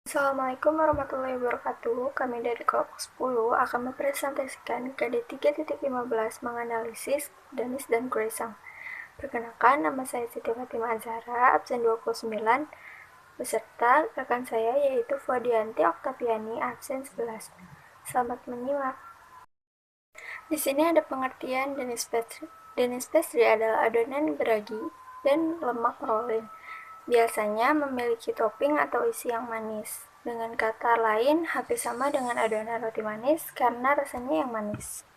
Assalamualaikum warahmatullahi wabarakatuh. Kami dari kelompok 10 akan mempresentasikan KD 3.15 menganalisis Danis dan Croissant. Perkenalkan, nama saya Siti Fatimah Azhara, absen 29, beserta rekan saya yaitu Fuadianti Oktaviani, absen 11. Selamat menyimak. Di sini ada pengertian Danis pastry. Danis pastry adalah adonan beragi dan lemak rolling. Biasanya memiliki topping atau isi yang manis. Dengan kata lain, hampir sama dengan adonan roti manis karena rasanya yang manis.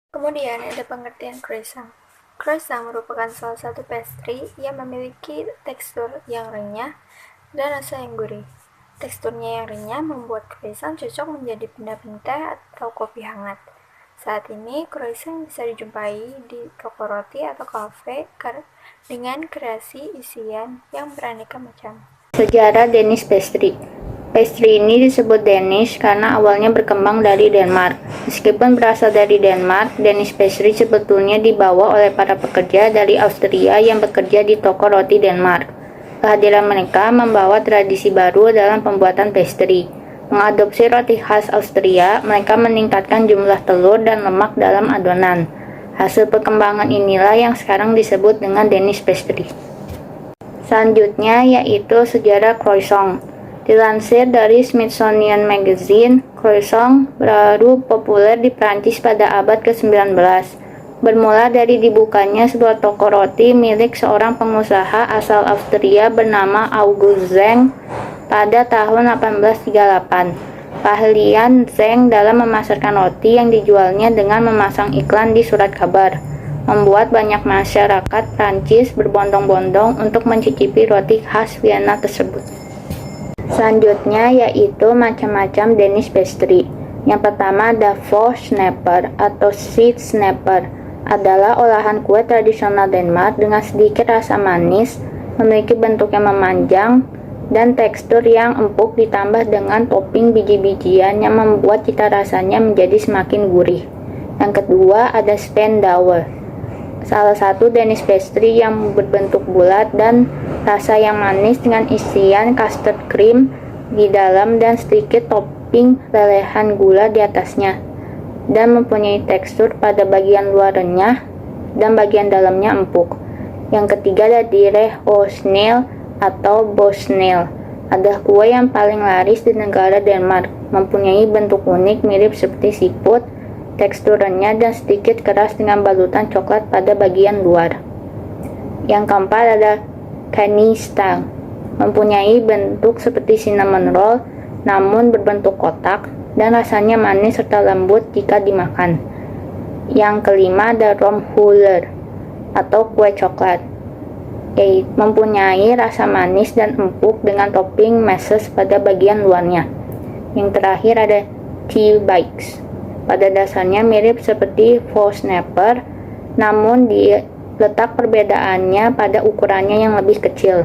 Kemudian ada pengertian croissant. Croissant merupakan salah satu pastry yang memiliki tekstur yang renyah dan rasa yang gurih. Teksturnya yang renyah membuat croissant cocok menjadi pendamping teh atau kopi hangat. Saat ini, croissant bisa dijumpai di toko roti atau kafe dengan kreasi isian yang beraneka macam. Sejarah Danish Pastry. Pastry ini disebut Danish karena awalnya berkembang dari Denmark. Meskipun berasal dari Denmark, Danish Pastry sebetulnya dibawa oleh para pekerja dari Austria yang bekerja di toko roti Denmark. Kehadiran mereka membawa tradisi baru dalam pembuatan pastry. Mengadopsi roti khas Austria, mereka meningkatkan jumlah telur dan lemak dalam adonan. Hasil perkembangan inilah yang sekarang disebut dengan Danish Pastry. Selanjutnya yaitu sejarah croissant. Dilansir dari Smithsonian Magazine, croissant baru populer di Prancis pada abad ke-19. Bermula dari dibukanya sebuah toko roti milik seorang pengusaha asal Austria bernama August Zeng pada tahun 1838. Keahlian Zeng dalam memasarkan roti yang dijualnya dengan memasang iklan di surat kabar membuat banyak masyarakat Prancis berbondong-bondong untuk mencicipi roti khas Vienna tersebut. Selanjutnya yaitu macam-macam Danish pastry. Yang pertama ada Faux Snapper atau Seed Snapper, adalah olahan kue tradisional Denmark dengan sedikit rasa manis, memiliki bentuk yang memanjang dan tekstur yang empuk ditambah dengan topping biji-bijian yang membuat cita rasanya menjadi semakin gurih. Yang kedua ada Spandauer, salah satu Danish pastry yang berbentuk bulat dan rasa yang manis dengan isian custard cream di dalam dan sedikit topping lelehan gula di atasnya, dan mempunyai tekstur pada bagian luar renyah dan bagian dalamnya empuk. Yang ketiga ada Dire au Snail atau Bosnail, adalah kue yang paling laris di negara Denmark, mempunyai bentuk unik mirip seperti siput, teksturnya dan sedikit keras dengan balutan coklat pada bagian luar. Yang keempat ada Canny Style, mempunyai bentuk seperti cinnamon roll namun berbentuk kotak dan rasanya manis serta lembut jika dimakan. Yang kelima ada Romhuller atau kue coklat, yaitu mempunyai rasa manis dan empuk dengan topping meses pada bagian luarnya. Yang terakhir ada Tea Bikes, pada dasarnya mirip seperti Faux Snapper, namun letak perbedaannya pada ukurannya yang lebih kecil.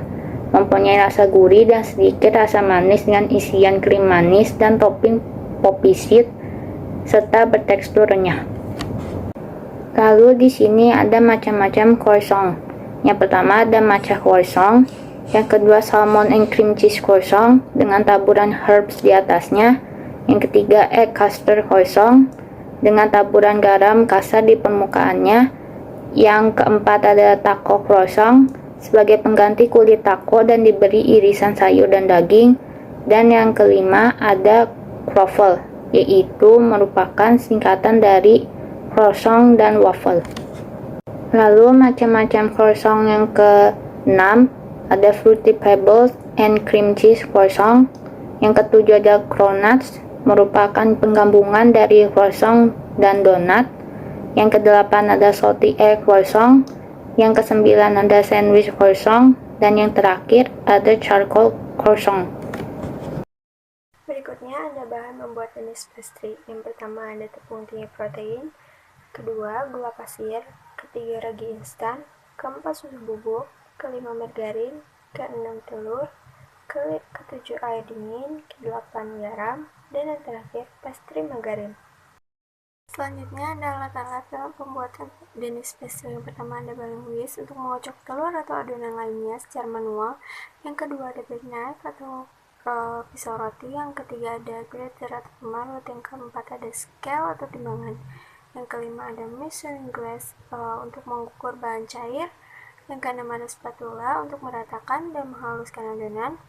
Mempunyai rasa gurih dan sedikit rasa manis dengan isian krim manis dan topping poppy seed serta bertekstur renyah. Lalu di sini ada macam-macam croissant. Yang pertama ada matcha croissant, yang kedua salmon and cream cheese croissant dengan taburan herbs di atasnya. Yang ketiga egg custard croissant dengan taburan garam kasar di permukaannya. Yang keempat ada taco croissant sebagai pengganti kulit taco dan diberi irisan sayur dan daging. Dan yang kelima ada croffle, yaitu merupakan singkatan dari croissant dan waffle. Lalu macam-macam croissant yang ke-6 ada Fruity Pebbles and Cream Cheese croissant. Yang ketujuh ada cronuts, merupakan penggabungan dari croissant dan donat. Yang kedelapan ada salty egg croissant. Yang kesembilan ada sandwich croissant. Dan yang terakhir ada charcoal croissant. Berikutnya ada bahan membuat Danish pastry. Yang pertama ada tepung tinggi protein, kedua gula pasir, ketiga ragi instan, keempat susu bubuk, kelima margarin, keenam telur, ketujuh air dingin, kedelapan garam, dan yang terakhir pastry margarin. Selanjutnya ada alat-alat dalam pembuatan Danish pastry. Yang pertama ada balling whisk untuk mengocok telur atau adonan lainnya secara manual. Yang kedua ada bake knife atau pisau roti, yang ketiga ada grater atau pemarut, yang keempat ada scale atau timbangan, yang kelima ada measuring glass untuk mengukur bahan cair, yang keenam ada spatula untuk meratakan dan menghaluskan adonan,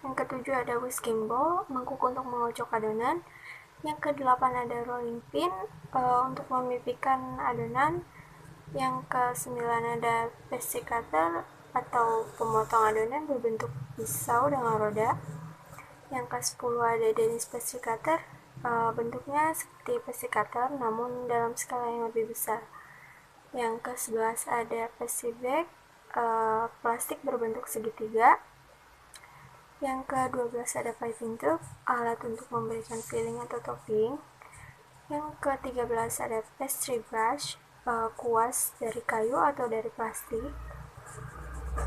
yang ketujuh ada whisking bowl, mangkuk untuk mengocok adonan, yang kedelapan ada rolling pin untuk memipihkan adonan, yang ke-9 ada pastry cutter atau pemotong adonan berbentuk pisau dengan roda, yang ke-10 ada Danish pastry cutter, bentuknya seperti pastry cutter namun dalam skala yang lebih besar, yang ke-11 ada pastry bag, plastik berbentuk segitiga, yang ke-12 ada piping tube, alat untuk memberikan filling atau topping, yang ke-13 ada pastry brush, kuas dari kayu atau dari plastik,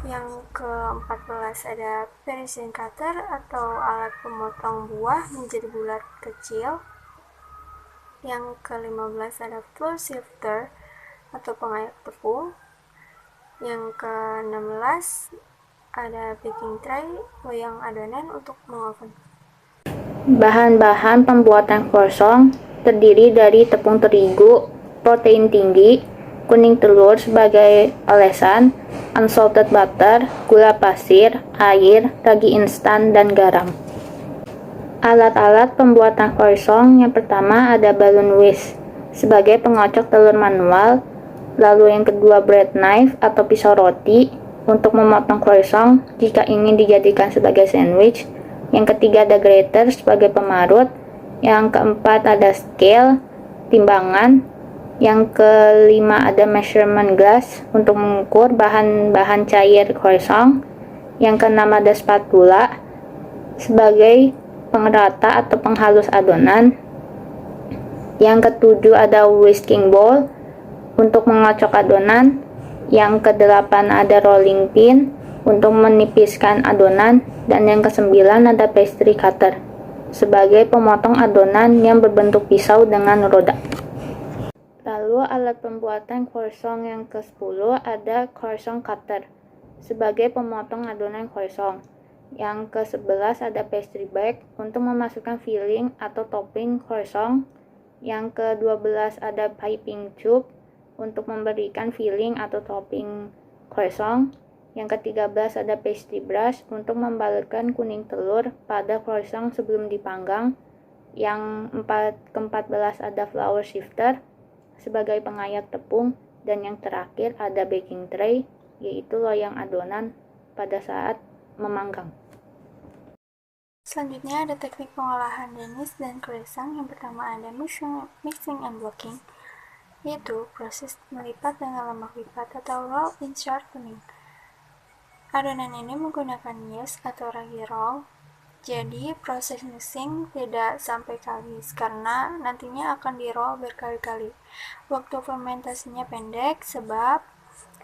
yang ke-14 ada Parisian cutter atau alat pemotong buah menjadi bulat kecil, yang ke-15 ada flour sifter atau pengayak tepung, yang ke-16 ada baking tray, loyang adonan untuk mengoven. Bahan-bahan pembuatan croissant terdiri dari tepung terigu, protein tinggi, kuning telur sebagai olesan, unsalted butter, gula pasir, air, ragi instan, dan garam. Alat-alat pembuatan croissant yang pertama ada balloon whisk sebagai pengocok telur manual, lalu yang kedua bread knife atau pisau roti untuk memotong croissant jika ingin dijadikan sebagai sandwich. Yang ketiga ada grater sebagai pemarut, yang keempat ada scale, timbangan, yang kelima ada measurement glass untuk mengukur bahan-bahan cair croissant, yang keenam ada spatula sebagai pengerata atau penghalus adonan, yang ketujuh ada whisking bowl untuk mengocok adonan, yang kedelapan ada rolling pin untuk menipiskan adonan, dan yang kesembilan ada pastry cutter sebagai pemotong adonan yang berbentuk pisau dengan roda. Lalu alat pembuatan croissant yang ke-10 ada croissant cutter sebagai pemotong adonan croissant. Yang ke-11 ada pastry bag untuk memasukkan filling atau topping croissant. Yang ke-12 ada piping tube untuk memberikan filling atau topping croissant. Yang ke-13 ada pastry brush untuk membalurkan kuning telur pada croissant sebelum dipanggang. Yang ke-14 ada flour sifter sebagai pengayak tepung. Dan yang terakhir ada baking tray, yaitu loyang adonan pada saat memanggang. Selanjutnya ada teknik pengolahan Danish dan croissant. Yang pertama ada mixing and blocking, yaitu proses melipat dengan lemak lipat atau roll in shortening. Adonan ini menggunakan yeast atau ragi roll, jadi proses mixing tidak sampai habis karena nantinya akan di-roll berkali-kali. Waktu fermentasinya pendek sebab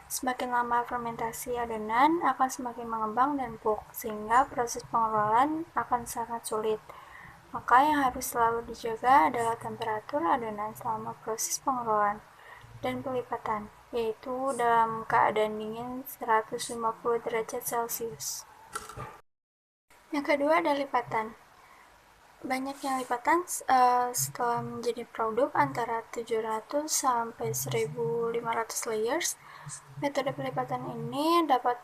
semakin lama fermentasi adonan akan semakin mengembang dan empuk, sehingga proses pengelolaan akan sangat sulit. Maka yang harus selalu dijaga adalah temperatur adonan selama proses pengelolaan dan pelipatan, yaitu dalam keadaan dingin 150 derajat Celcius. Yang kedua ada lipatan. Banyaknya lipatan setelah menjadi produk antara 700 sampai 1500 layers. Metode pelipatan ini dapat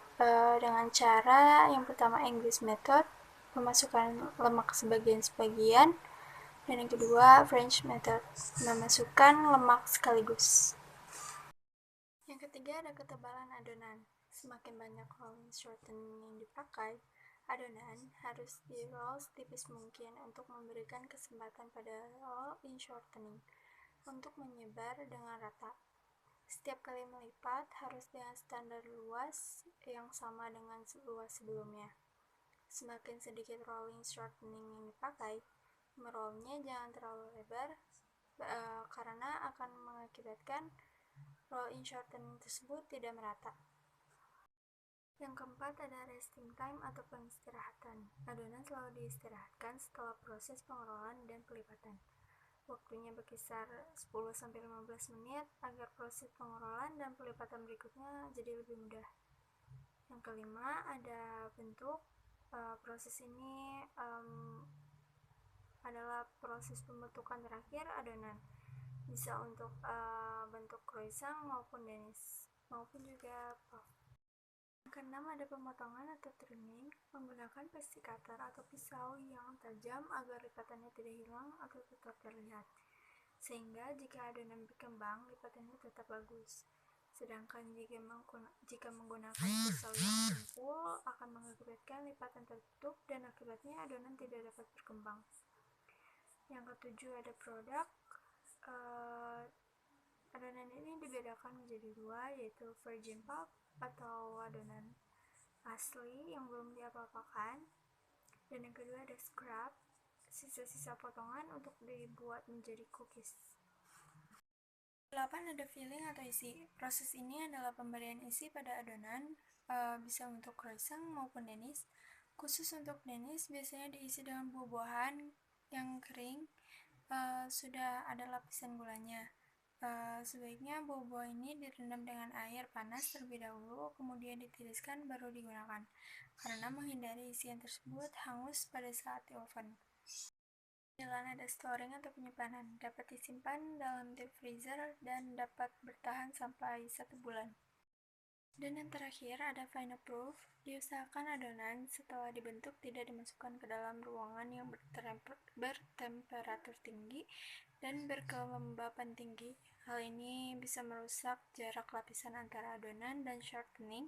dengan cara yang pertama English method, memasukkan lemak sebagian-sebagian, dan yang kedua French method, memasukkan lemak sekaligus. Yang ketiga ada ketebalan adonan. Semakin banyak rolling shortening yang dipakai, adonan harus di-roll setipis mungkin untuk memberikan kesempatan pada roll-in shortening untuk menyebar dengan rata. Setiap kali melipat harus dengan standar luas yang sama dengan luas sebelumnya. Semakin sedikit rolling shortening yang dipakai, merollnya jangan terlalu lebar karena akan mengakibatkan roll-in shortening tersebut tidak merata. Yang keempat ada resting time atau pengistirahatan. Adonan selalu diistirahatkan setelah proses pengerolan dan pelipatan. Waktunya berkisar 10-15 menit agar proses pengerolan dan pelipatan berikutnya jadi lebih mudah. Yang kelima ada bentuk proses proses ini adalah proses pembentukan terakhir adonan, bisa untuk bentuk croissant maupun denis, maupun juga puff. Yang keenam ada pemotongan atau trimming menggunakan pastry cutter atau pisau yang tajam agar lipatannya tidak hilang atau tetap terlihat, sehingga jika adonan berkembang, lipatannya tetap bagus. Sedangkan jika menggunakan pisau yang tumpul akan mengakibatkan lipatan tertutup dan akibatnya adonan tidak dapat berkembang. Yang ketujuh ada produk. Adonan ini dibedakan menjadi dua, yaitu virgin pulp atau adonan asli yang belum diapa-apakan, dan yang kedua ada scrap, sisa-sisa potongan untuk dibuat menjadi cookies. 8 ada filling atau isi. Proses ini adalah pemberian isi pada adonan, bisa untuk croissant maupun denis. Khusus untuk denis biasanya diisi dengan buah-buahan yang kering, sudah ada lapisan gulanya. Sebaiknya buah-buah ini direndam dengan air panas terlebih dahulu, kemudian ditiriskan baru digunakan, karena menghindari isian tersebut hangus pada saat di oven. 9 ada storing atau penyimpanan, dapat disimpan dalam deep freezer dan dapat bertahan sampai 1 bulan. Dan yang terakhir ada final proof, diusahakan adonan setelah dibentuk tidak dimasukkan ke dalam ruangan yang bertemperatur tinggi dan berkelembapan tinggi. Hal ini bisa merusak jarak lapisan antara adonan dan shortening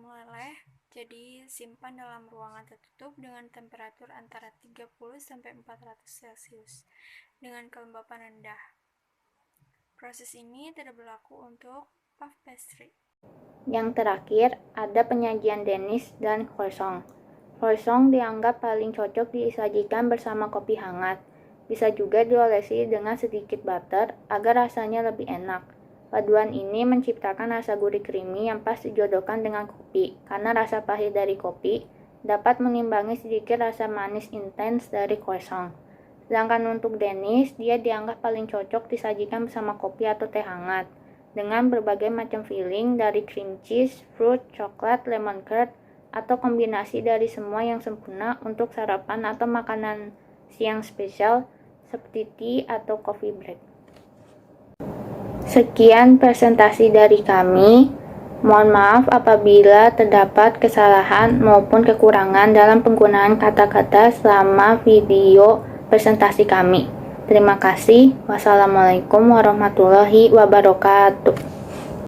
meleleh. Jadi simpan dalam ruangan tertutup dengan temperatur antara 30-400 Celcius dengan kelembapan rendah. Proses ini tidak berlaku untuk puff pastry. Yang terakhir ada penyajian denis dan croissant. Croissant dianggap paling cocok disajikan bersama kopi hangat. Bisa juga diolesi dengan sedikit butter agar rasanya lebih enak. Paduan ini menciptakan rasa gurih creamy yang pas dijodohkan dengan kopi, karena rasa pahit dari kopi dapat mengimbangi sedikit rasa manis intens dari croissant. Sedangkan untuk denis, dia dianggap paling cocok disajikan bersama kopi atau teh hangat, dengan berbagai macam filling dari cream cheese, fruit, coklat, lemon curd, atau kombinasi dari semua yang sempurna untuk sarapan atau makanan siang spesial seperti tea atau coffee break. Sekian presentasi dari kami. Mohon maaf apabila terdapat kesalahan maupun kekurangan dalam penggunaan kata-kata selama video presentasi kami. Terima kasih. Wassalamualaikum warahmatullahi wabarakatuh.